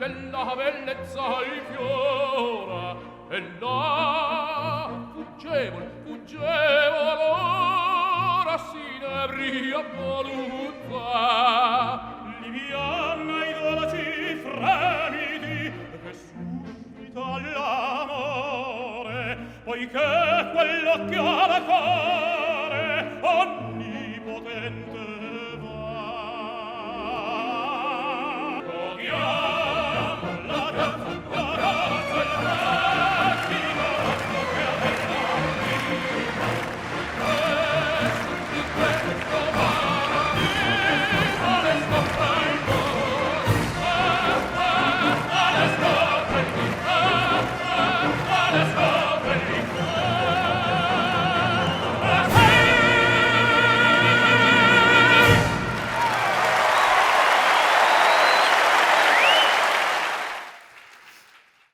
della bellezza il fiora, e là fuggevol ora s'inebria voluzza. Liviana i dolci fremiti che suscita l'amore, poiché quello che ha da fare